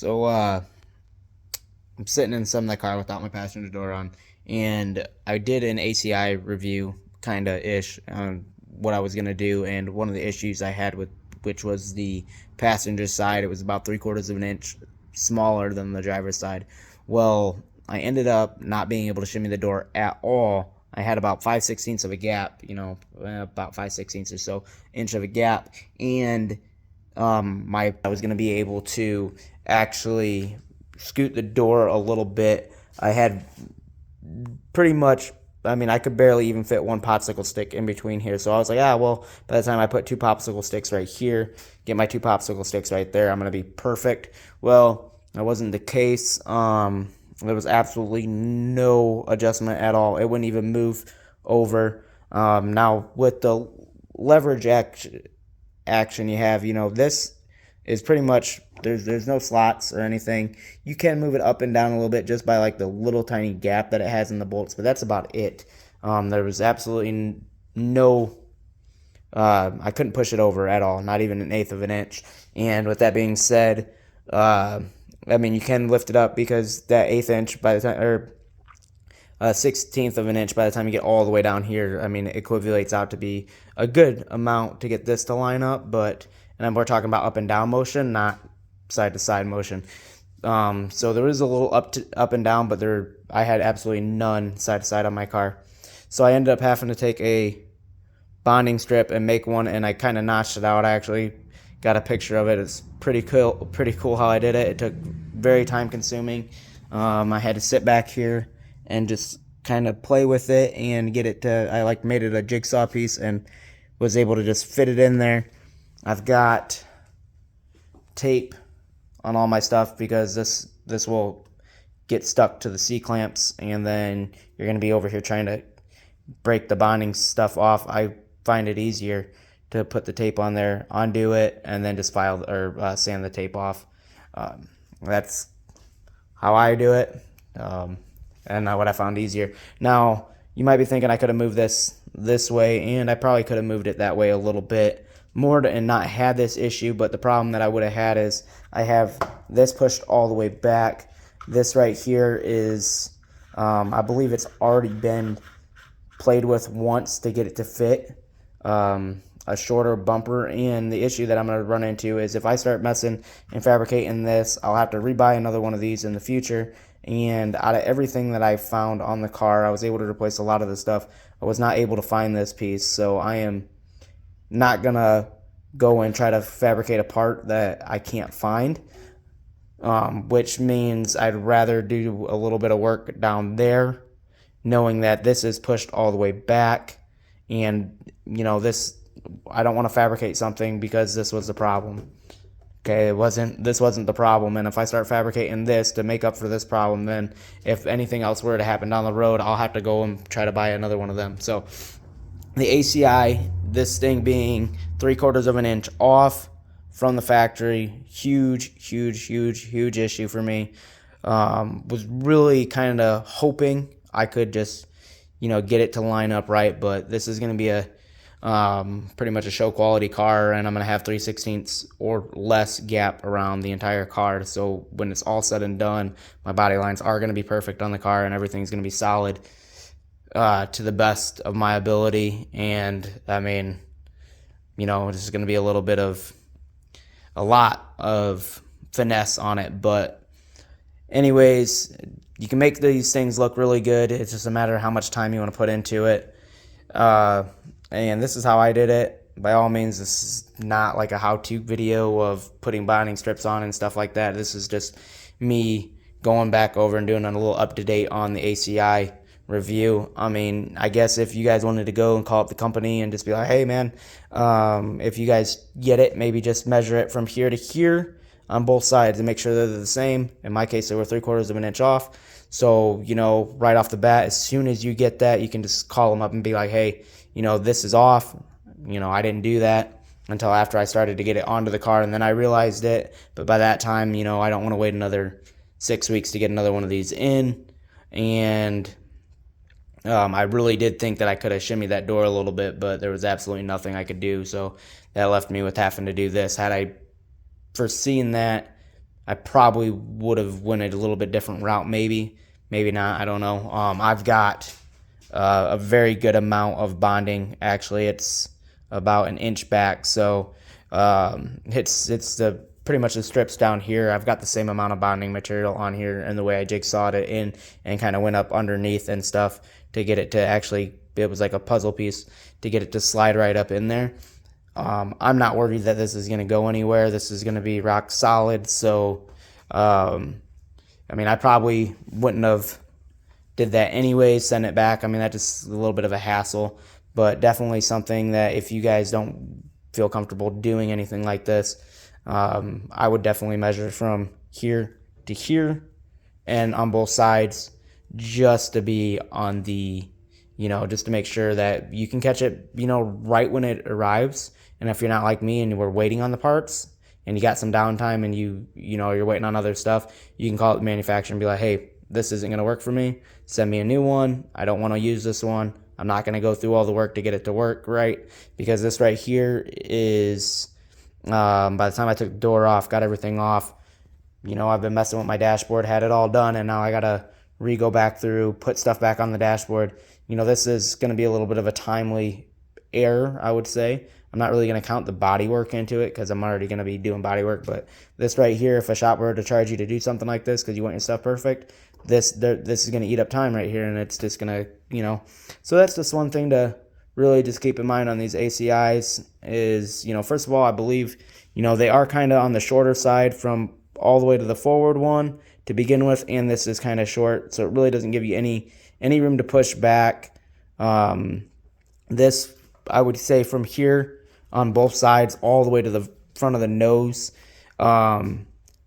I'm sitting in some of the car without my passenger door on, and I did an ACI review, kinda ish, on what I was gonna do, and one of the issues I had with which was the passenger side. It was about 3/4 of an inch smaller than the driver's side. Well, I ended up not being able to shimmy the door at all. I had about 5/16 of a gap, about 5/16 or so inch of a gap, and my I was going to be able to actually scoot the door a little bit. I had pretty much, I mean, I could barely even fit one popsicle stick in between here. So I was like, well, by the time I put two popsicle sticks right here, get my two popsicle sticks right there, I'm going to be perfect. Well, that wasn't the case. There was absolutely no adjustment at all. It wouldn't even move over. Now, with the leverage action you have, this is pretty much there's no slots or anything. You can move it up and down a little bit just by like the little tiny gap that it has in the bolts, but that's about it. There was absolutely no I couldn't push it over at all, not even an eighth of an inch. And with that being said, I mean, you can lift it up because that eighth inch by the time, or 16th of an inch by the time you get all the way down here, I mean, it equivalates out to be a good amount to get this to line up. But, and then we're talking about up and down motion, not side to side motion. So there is a little up and down, but I had absolutely none side to side on my car. So I ended up having to take a bonding strip and make one, and I kind of notched it out. I actually got a picture of it. It's pretty cool how I did it. It took very time consuming. I had to sit back here and just kind of play with it and get it to, I like made it a jigsaw piece and was able to just fit it in there. I've got tape on all my stuff because this will get stuck to the C-clamps, and then you're going to be over here trying to break the bonding stuff off. I find it easier to put the tape on there, undo it, and then just file or sand the tape off. That's how I do it, and what I found easier. Now, you might be thinking I could have moved this way, and I probably could have moved it that way a little bit more and not had this issue, but the problem that I would have had is I have this pushed all the way back. This right here is, I believe it's already been played with once to get it to fit a shorter bumper, and the issue that I'm going to run into is if I start messing and fabricating this, I'll have to rebuy another one of these in the future. And out of everything that I found on the car, I was able to replace a lot of the stuff. I was not able to find this piece, so I am not going to go and try to fabricate a part that I can't find, which means I'd rather do a little bit of work down there, knowing that this is pushed all the way back, and this, I don't want to fabricate something because this was the problem. Okay, this wasn't the problem, and if I start fabricating this to make up for this problem, then if anything else were to happen down the road, I'll have to go and try to buy another one of them. So the ACI, this thing being 3/4 of an inch off from the factory, huge issue for me. Was really kind of hoping I could just, get it to line up right, but this is going to be a pretty much a show quality car, and I'm going to have 3/16 or less gap around the entire car. So when it's all said and done, my body lines are going to be perfect on the car, and everything's going to be solid to the best of my ability. And I mean, this is going to be a lot of finesse on it, but anyways, you can make these things look really good. It's just a matter of how much time you want to put into it. And this is how I did it. By all means, this is not like a how-to video of putting bonding strips on and stuff like that. This is just me going back over and doing a little up-to-date on the ACI review. I mean, I guess if you guys wanted to go and call up the company and just be like, hey, man, if you guys get it, maybe just measure it from here to here on both sides and make sure they're the same. In my case, they were 3/4 of an inch off. So, right off the bat, as soon as you get that, you can just call them up and be like, hey, this is off. I didn't do that until after I started to get it onto the car, and then I realized it. But by that time, I don't want to wait another 6 weeks to get another one of these in. And I really did think that I could have shimmied that door a little bit, but there was absolutely nothing I could do. So that left me with having to do this. Had I foreseen that, I probably would have went a little bit different route, maybe not, I don't know. I've got a very good amount of bonding. Actually, it's about an inch back, so it's the pretty much the strips down here. I've got the same amount of bonding material on here, and the way I jigsawed it in and kind of went up underneath and stuff to get it to actually, it was like a puzzle piece to get it to slide right up in there. I'm not worried that this is going to go anywhere. This is going to be rock solid. So, I mean, I probably wouldn't have did that anyway, send it back. I mean, that's just a little bit of a hassle, but definitely something that if you guys don't feel comfortable doing anything like this, I would definitely measure from here to here and on both sides, just to be on the, just to make sure that you can catch it, right when it arrives. And if you're not like me and we're waiting on the parts and you got some downtime and you're waiting on other stuff, you can call it the manufacturer and be like, hey, this isn't going to work for me. Send me a new one. I don't want to use this one. I'm not going to go through all the work to get it to work right, because this right here is, by the time I took the door off, got everything off, I've been messing with my dashboard, had it all done, and now I got to go back through, put stuff back on the dashboard. This is going to be a little bit of a timely error, I would say. I'm not really going to count the body work into it because I'm already going to be doing body work. But this right here, if a shop were to charge you to do something like this because you want your stuff perfect, this is going to eat up time right here, and it's just going to, So that's just one thing to really just keep in mind on these ACIs is, first of all, I believe, they are kind of on the shorter side from all the way to the forward one to begin with, and this is kind of short, so it really doesn't give you any room to push back. This, I would say, from here on both sides all the way to the front of the nose,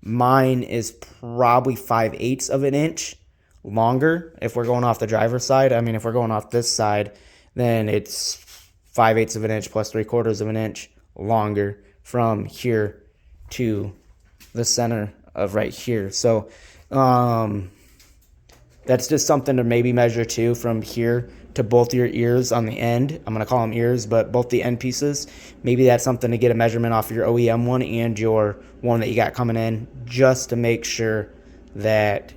mine is probably 5/8 of an inch longer if we're going off the driver's side. I mean, if we're going off this side, then it's 5/8 of an inch plus 3/4 of an inch longer from here to the center of right here. So that's just something to maybe measure too, from here to both your ears on the end. I'm going to call them ears, but both the end pieces. Maybe that's something to get a measurement off your OEM one and your one that you got coming in, just to make sure that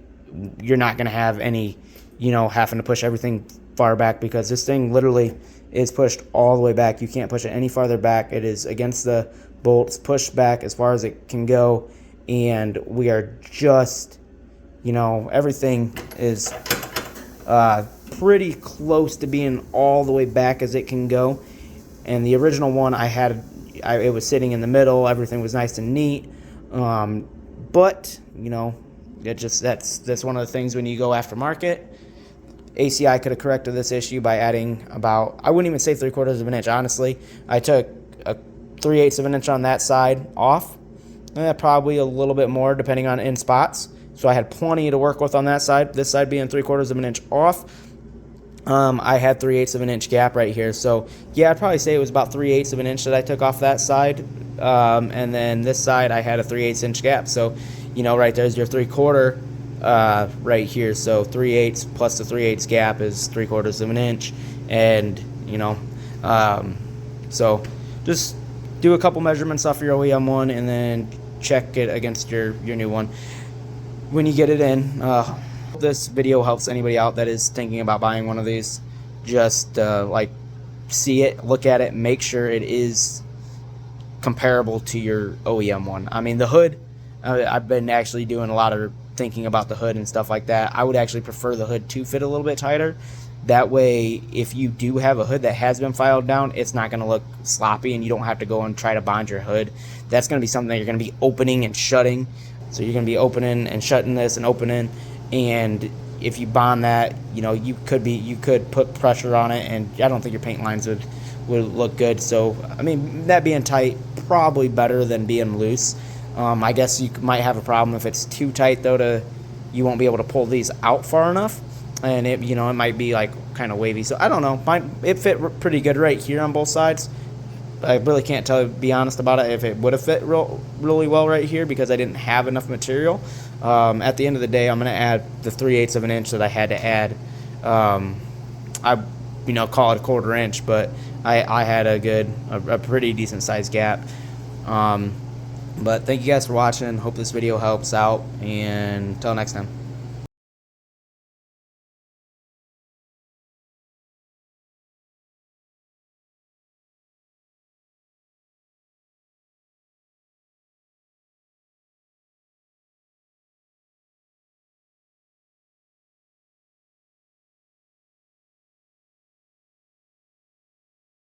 you're not going to have any, having to push everything far back, because this thing literally is pushed all the way back. You can't push it any farther back. It is against the bolts, pushed back as far as it can go, and we are just, everything is pretty close to being all the way back as it can go. And the original one it was sitting in the middle. Everything was nice and neat. But that's one of the things when you go aftermarket. ACI could have corrected this issue by adding about, I wouldn't even say 3/4 of an inch, honestly. I took a 3/8 of an inch on that side off, probably a little bit more depending on in spots. So I had plenty to work with on that side. This side being 3/4 of an inch off, I had 3/8 of an inch gap right here. So yeah, I'd probably say it was about 3/8 of an inch that I took off that side. And then this side I had a 3/8 inch gap. So, right there's your 3/4 right here. So 3/8 plus the 3/8 gap is 3/4 of an inch. And, so just do a couple measurements off your OEM one and then check it against your new one when you get it in. This video helps anybody out that is thinking about buying one of these. Just see it, look at it, make sure it is comparable to your OEM one. I mean, the hood, I've been actually doing a lot of thinking about the hood and stuff like that. I would actually prefer the hood to fit a little bit tighter. That way, if you do have a hood that has been filed down, it's not going to look sloppy and you don't have to go and try to bond your hood. That's going to be something that you're going to be opening and shutting. So you're going to be opening and shutting this and opening, and if you bond that, you could put pressure on it, and I don't think your paint lines would look good. So I mean, that being tight, probably better than being loose. I guess you might have a problem if it's too tight though, you won't be able to pull these out far enough, and it might be like kind of wavy. So I don't know. It fit pretty good right here on both sides. I really can't be honest about it, if it would have fit really well right here, because I didn't have enough material. At the end of the day, I'm going to add the 3/8 of an inch that I had to add. I call it a 1/4 inch, but I had a pretty decent sized gap. But thank you guys for watching. Hope this video helps out, and until next time.